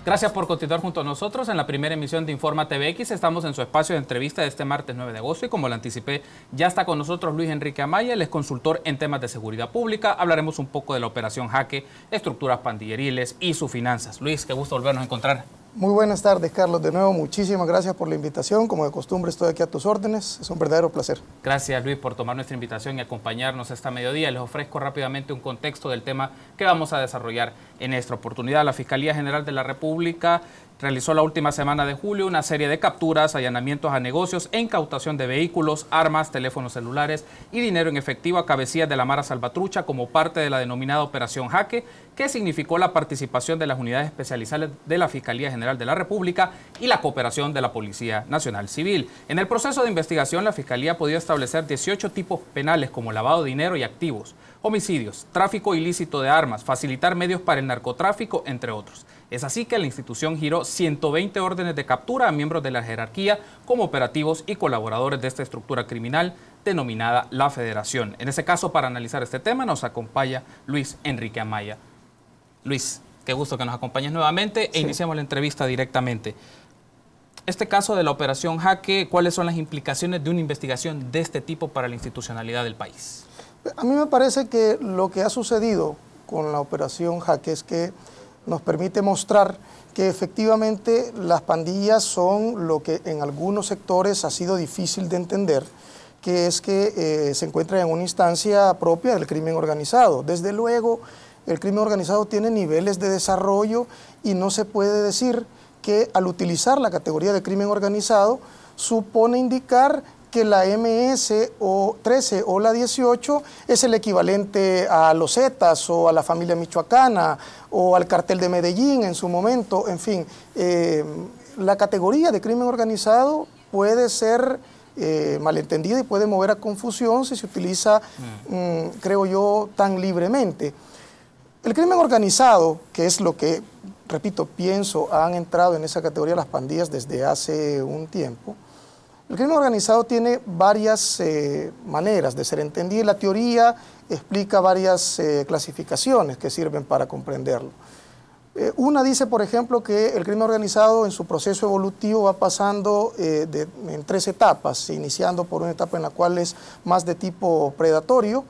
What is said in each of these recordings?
Gracias por continuar junto a nosotros en la primera emisión de Informa TVX. Estamos en su espacio de entrevista de este martes 9 de agosto y como lo anticipé, ya está con nosotros Luis Enrique Amaya, él es consultor en temas de seguridad pública. Hablaremos un poco de la operación Jaque, estructuras pandilleriles y sus finanzas. Luis, qué gusto volvernos a encontrar. Muy buenas tardes, Carlos. De nuevo, muchísimas gracias por la invitación. Como de costumbre, estoy aquí a tus órdenes. Es un verdadero placer. Gracias, Luis, por tomar nuestra invitación y acompañarnos esta mediodía. Les ofrezco rápidamente un contexto del tema que vamos a desarrollar en esta oportunidad. La Fiscalía General de la República realizó la última semana de julio una serie de capturas, allanamientos a negocios e incautación de vehículos, armas, teléfonos celulares y dinero en efectivo a cabecillas de la Mara Salvatrucha como parte de la denominada Operación Jaque, que significó la participación de las unidades especializadas de la Fiscalía General de la República y la cooperación de la Policía Nacional Civil. En el proceso de investigación, la Fiscalía ha podido establecer 18 tipos penales como lavado de dinero y activos, homicidios, tráfico ilícito de armas, facilitar medios para el narcotráfico, entre otros. Es así que la institución giró 120 órdenes de captura a miembros de la jerarquía como operativos y colaboradores de esta estructura criminal denominada La Federación. En ese caso, para analizar este tema, nos acompaña Luis Enrique Amaya. Luis, qué gusto que nos acompañes nuevamente e iniciamos la entrevista directamente. Este caso de la Operación Jaque, ¿cuáles son las implicaciones de una investigación de este tipo para la institucionalidad del país? A mí me parece que lo que ha sucedido con la Operación Jaque es que nos permite mostrar que efectivamente las pandillas son lo que en algunos sectores ha sido difícil de entender, que es que se encuentran en una instancia propia del crimen organizado. Desde luego, el crimen organizado tiene niveles de desarrollo y no se puede decir que al utilizar la categoría de crimen organizado supone indicar que la MS o 13 o la 18 es el equivalente a los Zetas o a la familia michoacana o al cartel de Medellín en su momento. En fin, la categoría de crimen organizado puede ser malentendida y puede mover a confusión si se utiliza, creo yo, tan libremente. El crimen organizado, que es lo que, repito, pienso, han entrado en esa categoría las pandillas desde hace un tiempo. El crimen organizado tiene varias maneras de ser entendido y la teoría explica varias clasificaciones que sirven para comprenderlo. Una dice, por ejemplo, que el crimen organizado en su proceso evolutivo va pasando en 3 etapas, iniciando por una etapa en la cual es más de tipo predatorio,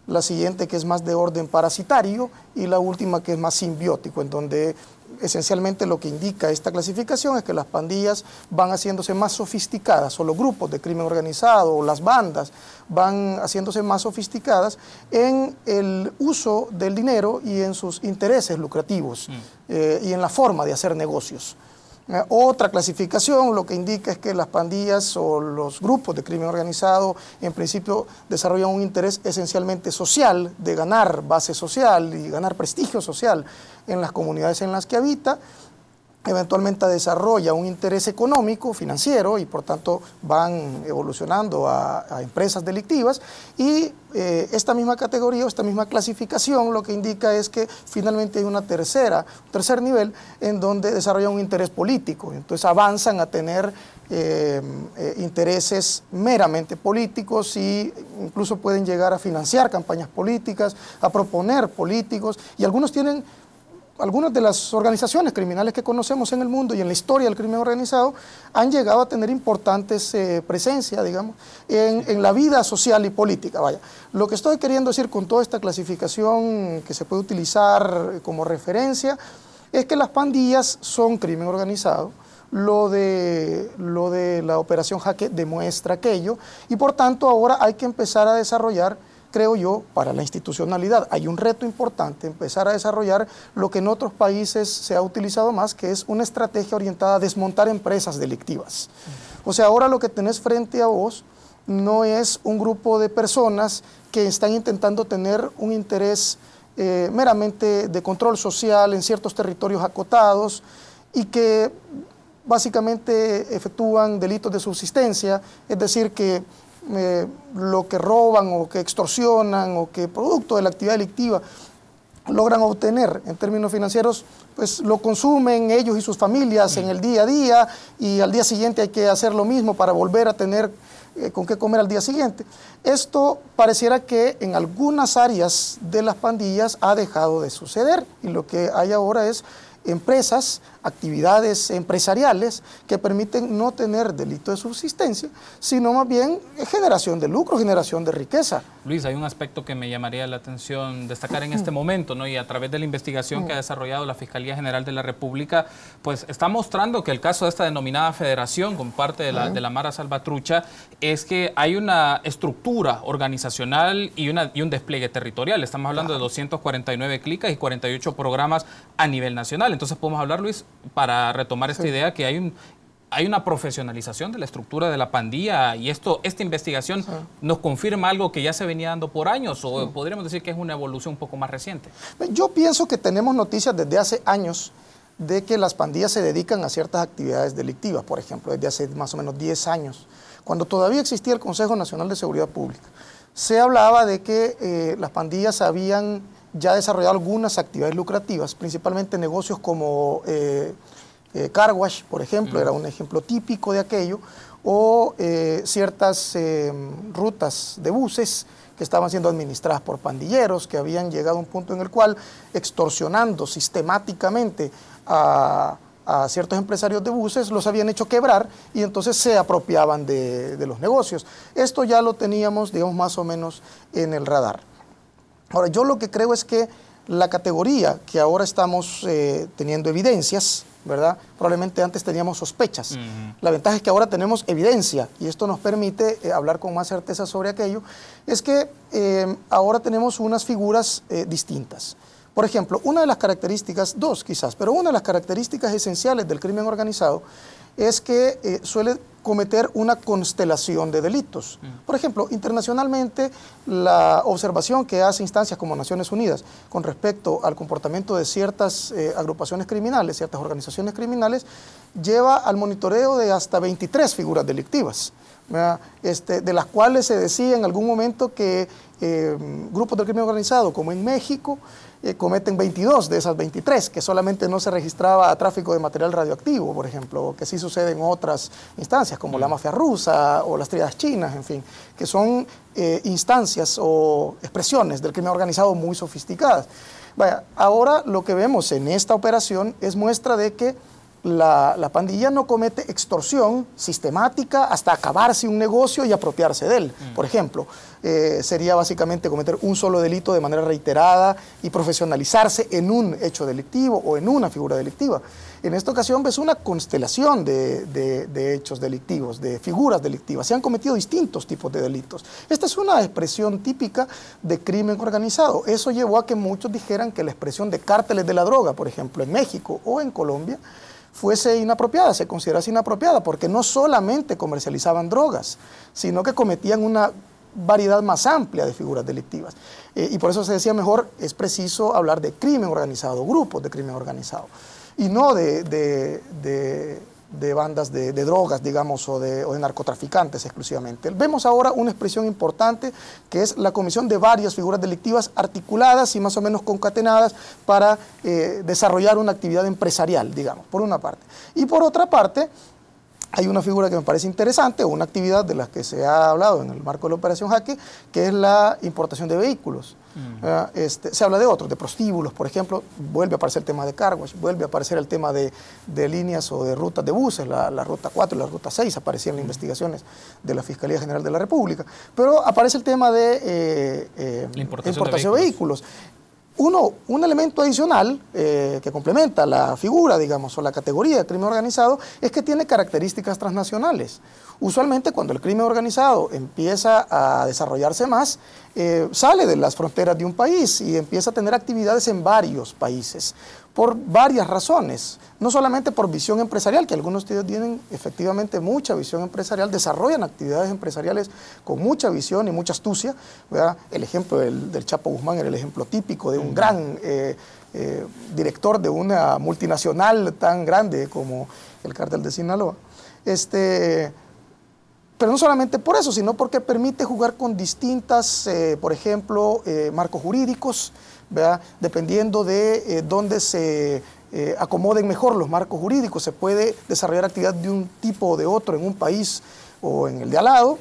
la siguiente que es más de orden parasitario y la última que es más simbiótico, en donde esencialmente lo que indica esta clasificación es que las pandillas van haciéndose más sofisticadas, o los grupos de crimen organizado, o las bandas van haciéndose más sofisticadas en el uso del dinero y en sus intereses lucrativos y en la forma de hacer negocios. Otra clasificación lo que indica es que las pandillas o los grupos de crimen organizado en principio desarrollan un interés esencialmente social, de ganar base social y ganar prestigio social en las comunidades en las que habita. Eventualmente desarrolla un interés económico, financiero, y por tanto van evolucionando a empresas delictivas. Y esta misma categoría o esta misma clasificación lo que indica es que finalmente hay un tercer nivel en donde desarrollan un interés político. Entonces avanzan a tener intereses meramente políticos y incluso pueden llegar a financiar campañas políticas, a proponer políticos, y algunas de las organizaciones criminales que conocemos en el mundo y en la historia del crimen organizado han llegado a tener importantes presencia, digamos, en la vida social y política. Vaya, lo que estoy queriendo decir con toda esta clasificación que se puede utilizar como referencia es que las pandillas son crimen organizado. Lo de la Operación Jaque demuestra aquello y por tanto ahora hay que empezar a desarrollar, creo yo, para la institucionalidad. Hay un reto importante, empezar a desarrollar lo que en otros países se ha utilizado más, que es una estrategia orientada a desmontar empresas delictivas. O sea, ahora lo que tenés frente a vos no es un grupo de personas que están intentando tener un interés meramente de control social en ciertos territorios acotados y que básicamente efectúan delitos de subsistencia, es decir, que lo que roban o que extorsionan o que producto de la actividad delictiva logran obtener en términos financieros, pues lo consumen ellos y sus familias en el día a día y al día siguiente hay que hacer lo mismo para volver a tener con qué comer al día siguiente. Esto pareciera que en algunas áreas de las pandillas ha dejado de suceder y lo que hay ahora es empresas, actividades empresariales que permiten no tener delito de subsistencia, sino más bien generación de lucro, generación de riqueza. Luis, hay un aspecto que me llamaría la atención destacar en este momento, ¿no? Y a través de la investigación que ha desarrollado la Fiscalía General de la República, pues está mostrando que el caso de esta denominada federación con parte de la Mara Salvatrucha es que hay una estructura organizacional y un despliegue territorial. Estamos hablando de 249 clicas y 48 programas a nivel nacional. Entonces podemos hablar, Luis, para retomar esta idea, que hay una profesionalización de la estructura de la pandilla, y esta investigación nos confirma algo que ya se venía dando por años, o podríamos decir que es una evolución un poco más reciente. Yo pienso que tenemos noticias desde hace años de que las pandillas se dedican a ciertas actividades delictivas, por ejemplo, desde hace más o menos 10 años, cuando todavía existía el Consejo Nacional de Seguridad Pública. Se hablaba de que las pandillas habían ya desarrollado algunas actividades lucrativas, principalmente negocios como car wash, por ejemplo, era un ejemplo típico de aquello, o ciertas rutas de buses que estaban siendo administradas por pandilleros, que habían llegado a un punto en el cual, extorsionando sistemáticamente a ciertos empresarios de buses, los habían hecho quebrar y entonces se apropiaban de los negocios. Esto ya lo teníamos, digamos, más o menos en el radar. Ahora, yo lo que creo es que la categoría que ahora estamos teniendo evidencias, ¿verdad? Probablemente antes teníamos sospechas. La ventaja es que ahora tenemos evidencia y esto nos permite hablar con más certeza sobre aquello. Es que ahora tenemos unas figuras distintas. Por ejemplo, una de las características, dos quizás, pero una de las características esenciales del crimen organizado es que suele cometer una constelación de delitos. Por ejemplo, internacionalmente, la observación que hace instancias como Naciones Unidas con respecto al comportamiento de ciertas agrupaciones criminales, ciertas organizaciones criminales, lleva al monitoreo de hasta 23 figuras delictivas, de las cuales se decía en algún momento que grupos del crimen organizado, como en México, cometen 22 de esas 23, que solamente no se registraba tráfico de material radioactivo, por ejemplo, que sí sucede en otras instancias, como la mafia rusa o las tríadas chinas, en fin, que son instancias o expresiones del crimen organizado muy sofisticadas. Vaya, ahora lo que vemos en esta operación es muestra de que la pandilla no comete extorsión sistemática hasta acabarse un negocio y apropiarse de él. Por ejemplo, sería básicamente cometer un solo delito de manera reiterada y profesionalizarse en un hecho delictivo o en una figura delictiva. En esta ocasión ves una constelación de hechos delictivos, de figuras delictivas. Se han cometido distintos tipos de delitos. Esta es una expresión típica de crimen organizado. Eso llevó a que muchos dijeran que la expresión de cárteles de la droga, por ejemplo, en México o en Colombia, fuese inapropiada, se considerase inapropiada, porque no solamente comercializaban drogas, sino que cometían una variedad más amplia de figuras delictivas. Y por eso se decía mejor, es preciso hablar de crimen organizado, grupos de crimen organizado, y no de bandas de drogas, digamos, o de narcotraficantes exclusivamente. Vemos ahora una expresión importante que es la comisión de varias figuras delictivas articuladas y más o menos concatenadas para desarrollar una actividad empresarial, digamos, por una parte. Y por otra parte, hay una figura que me parece interesante, o una actividad de la que se ha hablado en el marco de la Operación Jaque, que es la importación de vehículos. Se habla de otros, de prostíbulos, por ejemplo, vuelve a aparecer el tema de car wash, vuelve a aparecer el tema de líneas o de rutas de buses, la ruta 4 y la ruta 6 aparecían en investigaciones de la Fiscalía General de la República, pero aparece el tema de importación de vehículos. Un elemento adicional que complementa la figura, digamos, o la categoría de crimen organizado es que tiene características transnacionales. Usualmente cuando el crimen organizado empieza a desarrollarse más, sale de las fronteras de un país y empieza a tener actividades en varios países, por varias razones. No solamente por visión empresarial, que algunos de ellos tienen efectivamente mucha visión empresarial, desarrollan actividades empresariales con mucha visión y mucha astucia, ¿verdad? El ejemplo del Chapo Guzmán era el ejemplo típico de un gran director de una multinacional tan grande como el Cártel de Sinaloa. Pero no solamente por eso, sino porque permite jugar con distintas, por ejemplo, marcos jurídicos, ¿verdad? Dependiendo de dónde se acomoden mejor los marcos jurídicos, se puede desarrollar actividad de un tipo o de otro en un país o en el de al lado.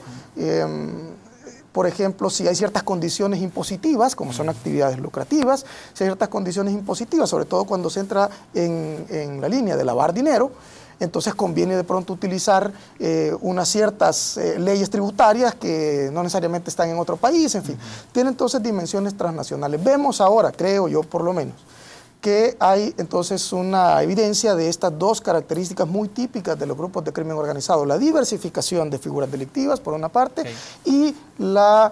por ejemplo, si hay ciertas condiciones impositivas, como son actividades lucrativas, si hay ciertas condiciones impositivas, sobre todo cuando se entra en la línea de lavar dinero, entonces conviene de pronto utilizar unas ciertas leyes tributarias que no necesariamente están en otro país, en fin. Tiene entonces dimensiones transnacionales. Vemos ahora, creo yo por lo menos, que hay entonces una evidencia de estas dos características muy típicas de los grupos de crimen organizado: la diversificación de figuras delictivas, por una parte, y la,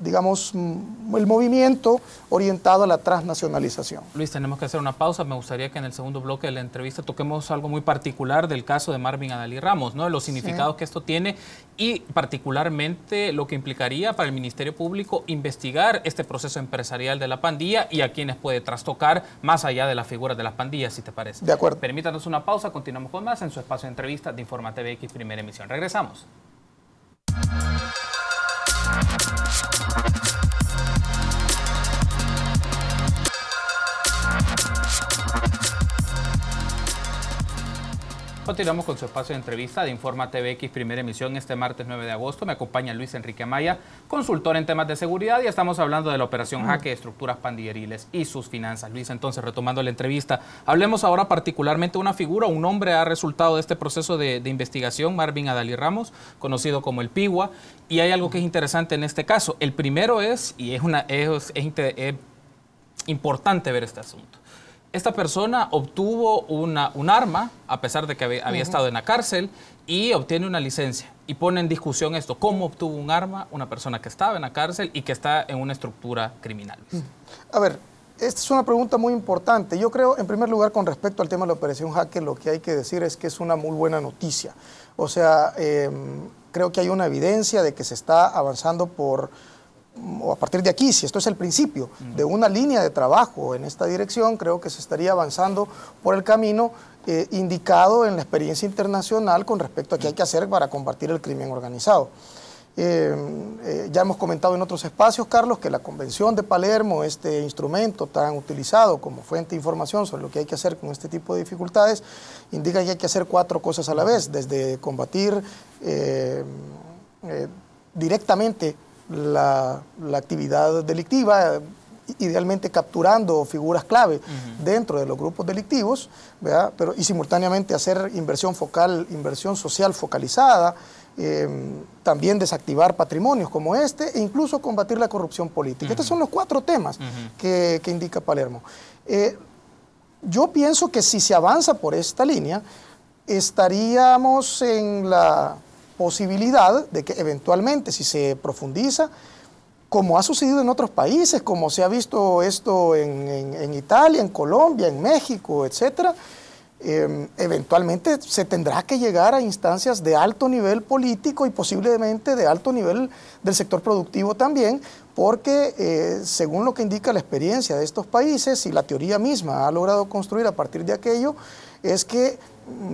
digamos, el movimiento orientado a la transnacionalización. Luis, tenemos que hacer una pausa. Me gustaría que en el segundo bloque de la entrevista toquemos algo muy particular del caso de Marvin Adalí Ramos, ¿no? De los significados que esto tiene y particularmente lo que implicaría para el Ministerio Público investigar este proceso empresarial de la pandilla y a quienes puede trastocar más allá de las figuras de las pandillas, si te parece. De acuerdo. Permítanos una pausa, continuamos con más en su espacio de entrevista de Informa TVX Primera Emisión. Regresamos. Continuamos con su espacio de entrevista de Informa TVX Primera Emisión este martes 9 de agosto. Me acompaña Luis Enrique Amaya, consultor en temas de seguridad, y estamos hablando de la operación Jaque de estructuras pandilleriles y sus finanzas. Luis, entonces, retomando la entrevista, hablemos ahora particularmente de una figura, un hombre ha resultado de este proceso de investigación, Marvin Adalí Ramos, conocido como el Pigua, y hay algo que es interesante en este caso. El primero es, y es importante ver este asunto. Esta persona obtuvo un arma, a pesar de que había estado en la cárcel, y obtiene una licencia. Y pone en discusión esto: ¿cómo obtuvo un arma una persona que estaba en la cárcel y que está en una estructura criminal? A ver, esta es una pregunta muy importante. Yo creo, en primer lugar, con respecto al tema de la operación Jaque, lo que hay que decir es que es una muy buena noticia. O sea, creo que hay una evidencia de que se está avanzando o a partir de aquí, si esto es el principio de una línea de trabajo en esta dirección, creo que se estaría avanzando por el camino indicado en la experiencia internacional con respecto a qué hay que hacer para combatir el crimen organizado. Ya hemos comentado en otros espacios, Carlos, que la Convención de Palermo, este instrumento tan utilizado como fuente de información sobre lo que hay que hacer con este tipo de dificultades, indica que hay que hacer 4 cosas a la vez: desde combatir directamente la actividad delictiva, idealmente capturando figuras clave dentro de los grupos delictivos, ¿verdad? Y simultáneamente hacer inversión social focalizada, también desactivar patrimonios como este, e incluso combatir la corrupción política. Estos son los 4 temas que indica Palermo. Yo pienso que si se avanza por esta línea, estaríamos en la posibilidad de que eventualmente, si se profundiza, como ha sucedido en otros países, como se ha visto esto en Italia, en Colombia, en México, etcétera, eventualmente se tendrá que llegar a instancias de alto nivel político y posiblemente de alto nivel del sector productivo también, porque según lo que indica la experiencia de estos países y la teoría misma ha logrado construir a partir de aquello, es que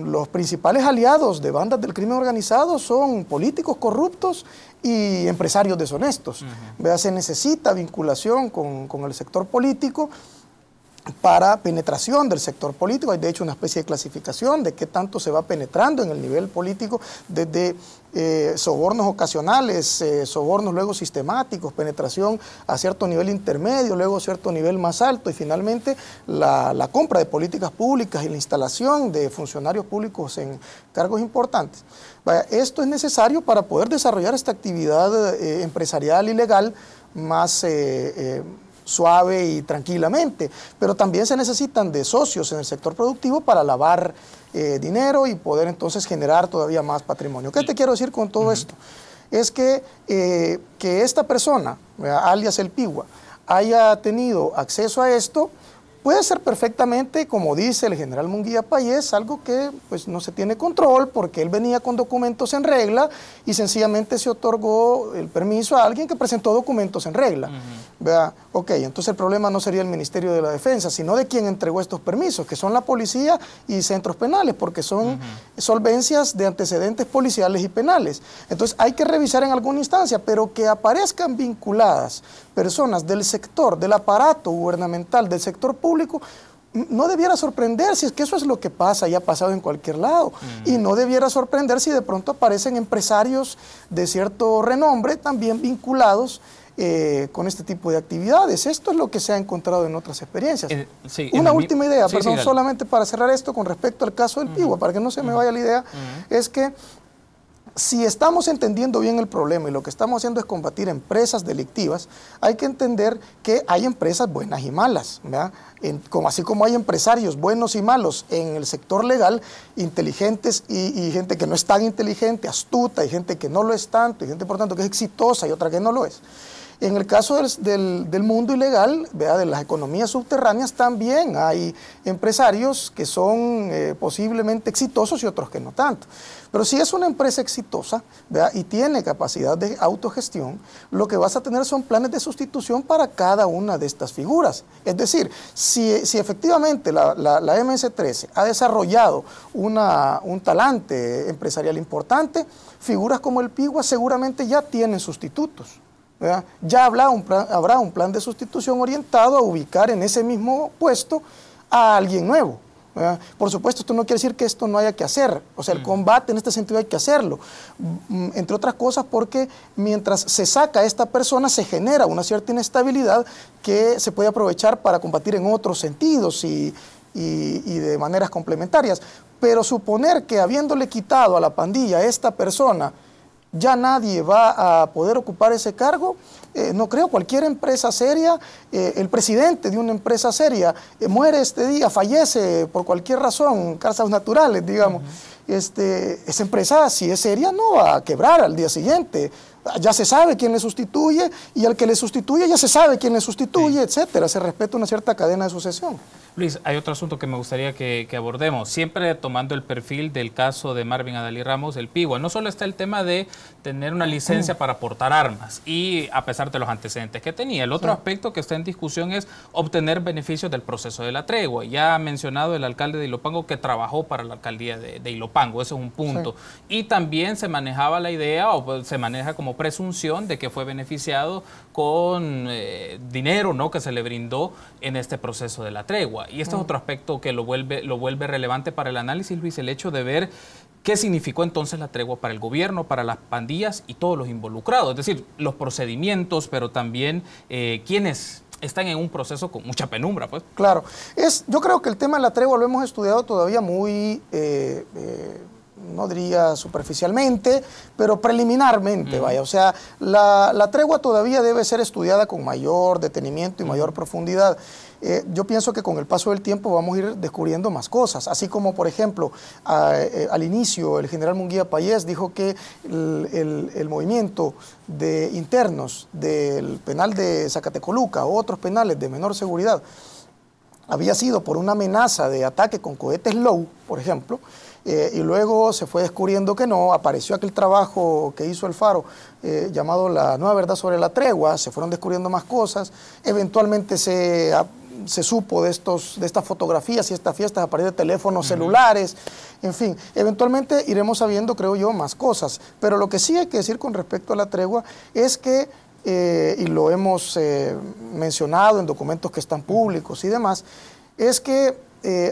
los principales aliados de bandas del crimen organizado son políticos corruptos y empresarios deshonestos. Se necesita vinculación con el sector político para penetración del sector político. Hay de hecho una especie de clasificación de qué tanto se va penetrando en el nivel político, desde sobornos ocasionales, sobornos luego sistemáticos, penetración a cierto nivel intermedio, luego a cierto nivel más alto, y finalmente la compra de políticas públicas y la instalación de funcionarios públicos en cargos importantes. Esto es necesario para poder desarrollar esta actividad empresarial y legal más suave y tranquilamente, pero también se necesitan de socios en el sector productivo para lavar dinero y poder entonces generar todavía más patrimonio. ¿Qué te quiero decir con todo esto? Es que esta persona, alias el Pigua, haya tenido acceso a esto, puede ser perfectamente, como dice el general Munguía Payés, algo que pues, no se tiene control porque él venía con documentos en regla y sencillamente se otorgó el permiso a alguien que presentó documentos en regla. Ok, entonces el problema no sería el Ministerio de la Defensa, sino de quien entregó estos permisos, que son la policía y centros penales, porque son solvencias de antecedentes policiales y penales. Entonces hay que revisar en alguna instancia, pero que aparezcan vinculadas personas del sector, del aparato gubernamental, del sector público, no debiera sorprender si es que eso es lo que pasa y ha pasado en cualquier lado. Y no debiera sorprender si de pronto aparecen empresarios de cierto renombre también vinculados con este tipo de actividades. Esto es lo que se ha encontrado en otras experiencias. Sí, Una última idea, sí, perdón, sí, solamente para cerrar esto con respecto al caso del Pigua, para que no se me vaya la idea, es que si estamos entendiendo bien el problema y lo que estamos haciendo es combatir empresas delictivas, hay que entender que hay empresas buenas y malas, ¿verdad? Así como hay empresarios buenos y malos en el sector legal, inteligentes y gente que no es tan inteligente, astuta, y gente que no lo es tanto, y gente por tanto que es exitosa y otra que no lo es. En el caso del mundo ilegal, ¿verdad?, de las economías subterráneas, también hay empresarios que son posiblemente exitosos y otros que no tanto. Pero si es una empresa exitosa, ¿verdad?, y tiene capacidad de autogestión, lo que vas a tener son planes de sustitución para cada una de estas figuras. Es decir, si efectivamente la MS-13 ha desarrollado un talante empresarial importante, figuras como el Pigua seguramente ya tienen sustitutos, ¿verdad? Ya habrá un plan de sustitución orientado a ubicar en ese mismo puesto a alguien nuevo, ¿verdad? Por supuesto, esto no quiere decir que esto no haya que hacer, o sea, el combate en este sentido hay que hacerlo, entre otras cosas porque mientras se saca a esta persona se genera una cierta inestabilidad que se puede aprovechar para combatir en otros sentidos y de maneras complementarias, pero suponer que habiéndole quitado a la pandilla a esta persona ya nadie va a poder ocupar ese cargo, no creo. Cualquier empresa seria, el presidente de una empresa seria muere este día, fallece por cualquier razón, causas naturales, digamos. Esa empresa, si es seria, no va a quebrar al día siguiente. Ya se sabe quién le sustituye y al que le sustituye ya se sabe quién le sustituye, etcétera. Se respeta una cierta cadena de sucesión. Luis, hay otro asunto que me gustaría que abordemos, siempre tomando el perfil del caso de Marvin Adalí Ramos, el Pigua. No solo está el tema de tener una licencia para portar armas y a pesar de los antecedentes que tenía. El otro aspecto que está en discusión es obtener beneficios del proceso de la tregua. Ya ha mencionado el alcalde de Ilopango que trabajó para la alcaldía de Ilopango, ese es un punto. Y también se manejaba la idea, o se maneja como presunción de que fue beneficiado con dinero, ¿no?, que se le brindó en este proceso de la tregua. Y este es otro aspecto que lo vuelve relevante para el análisis, Luis, el hecho de ver qué significó entonces la tregua para el gobierno, para las pandillas y todos los involucrados. Es decir, los procedimientos, pero también quienes están en un proceso con mucha penumbra, pues. Claro. Yo creo que el tema de la tregua lo hemos estudiado todavía muy... no diría superficialmente, pero preliminarmente, vaya. O sea, la tregua todavía debe ser estudiada con mayor detenimiento y mayor profundidad. Yo pienso que con el paso del tiempo vamos a ir descubriendo más cosas, así como, por ejemplo, al inicio el general Munguía Payés dijo que el movimiento de internos del penal de Zacatecoluca o otros penales de menor seguridad había sido por una amenaza de ataque con cohetes Low, por ejemplo, y luego se fue descubriendo que no, apareció aquel trabajo que hizo el Faro llamado La Nueva Verdad sobre la Tregua, se fueron descubriendo más cosas, eventualmente se supo de estas fotografías y estas fiestas a partir de teléfonos celulares, en fin, eventualmente iremos sabiendo, creo yo, más cosas, pero lo que sí hay que decir con respecto a la tregua es que, y lo hemos mencionado en documentos que están públicos y demás, es que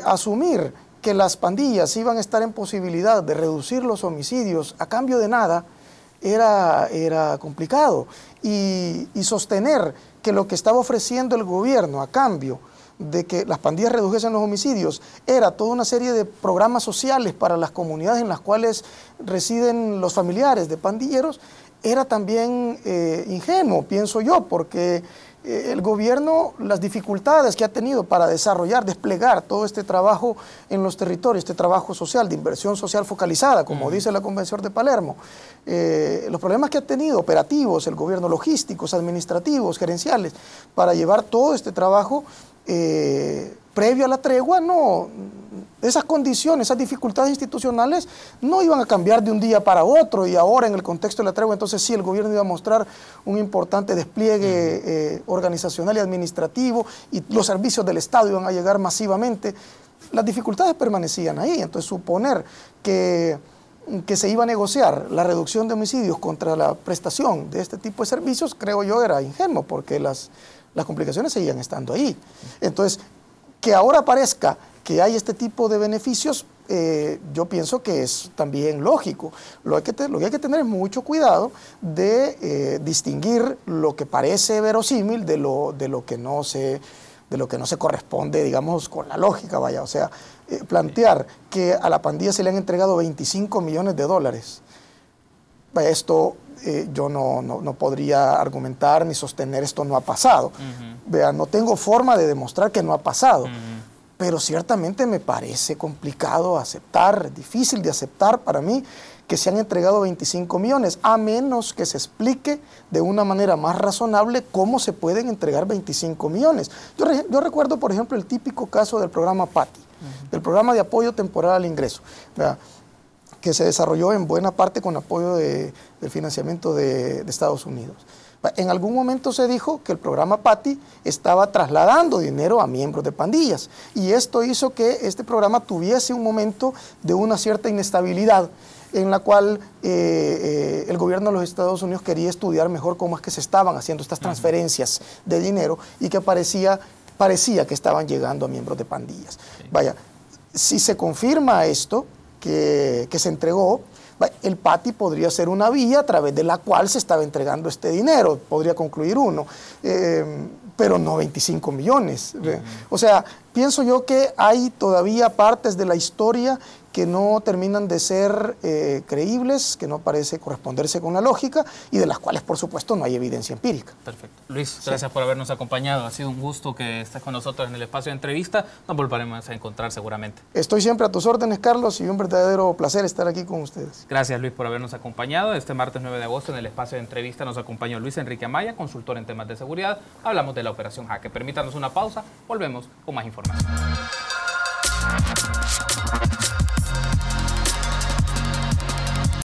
asumir que las pandillas iban a estar en posibilidad de reducir los homicidios a cambio de nada era complicado, y sostener que lo que estaba ofreciendo el gobierno a cambio de que las pandillas redujesen los homicidios era toda una serie de programas sociales para las comunidades en las cuales residen los familiares de pandilleros, era también ingenuo, pienso yo, porque el gobierno, las dificultades que ha tenido para desarrollar, desplegar todo este trabajo en los territorios, este trabajo social, de inversión social focalizada, como dice la Convención de Palermo, los problemas que ha tenido operativos, el gobierno, logísticos, administrativos, gerenciales, para llevar todo este trabajo previo a la tregua, no, esas condiciones, esas dificultades institucionales no iban a cambiar de un día para otro, y ahora en el contexto de la tregua, entonces sí, el gobierno iba a mostrar un importante despliegue organizacional y administrativo, y los servicios del Estado iban a llegar masivamente. Las dificultades permanecían ahí, entonces suponer que se iba a negociar la reducción de homicidios contra la prestación de este tipo de servicios, creo yo, era ingenuo, porque las complicaciones seguían estando ahí. Entonces, Que ahora parezca que hay este tipo de beneficios, yo pienso que es también lógico. Lo que hay que tener es mucho cuidado de distinguir lo que parece verosímil de lo que no se corresponde, digamos, con la lógica, vaya. O sea, plantear que a la pandilla se le han entregado 25 millones de dólares, esto yo no podría argumentar ni sostener esto no ha pasado. Vea, no tengo forma de demostrar que no ha pasado. Pero ciertamente me parece complicado aceptar, difícil de aceptar para mí, que se han entregado 25 millones, a menos que se explique de una manera más razonable cómo se pueden entregar 25 millones. Yo recuerdo, por ejemplo, el típico caso del programa PATI, del programa de apoyo temporal al ingreso, ¿verdad?, que se desarrolló en buena parte con apoyo del financiamiento de Estados Unidos. En algún momento se dijo que el programa PATI estaba trasladando dinero a miembros de pandillas, y esto hizo que este programa tuviese un momento de una cierta inestabilidad, en la cual el gobierno de los Estados Unidos quería estudiar mejor cómo es que se estaban haciendo estas transferencias de dinero y que parecía que estaban llegando a miembros de pandillas. Vaya, si se confirma esto, que se entregó, el PATI podría ser una vía a través de la cual se estaba entregando este dinero, podría concluir uno, pero no 25 millones. O sea, pienso yo que hay todavía partes de la historia que no terminan de ser creíbles, que no parece corresponderse con la lógica y de las cuales, por supuesto, no hay evidencia empírica. Perfecto. Luis, gracias por habernos acompañado. Ha sido un gusto que estés con nosotros en el espacio de entrevista. Nos volveremos a encontrar seguramente. Estoy siempre a tus órdenes, Carlos, y un verdadero placer estar aquí con ustedes. Gracias, Luis, por habernos acompañado. Este martes 9 de agosto en el espacio de entrevista nos acompañó Luis Enrique Amaya, consultor en temas de seguridad. Hablamos de la operación Jaque. Permítanos una pausa. Volvemos con más información.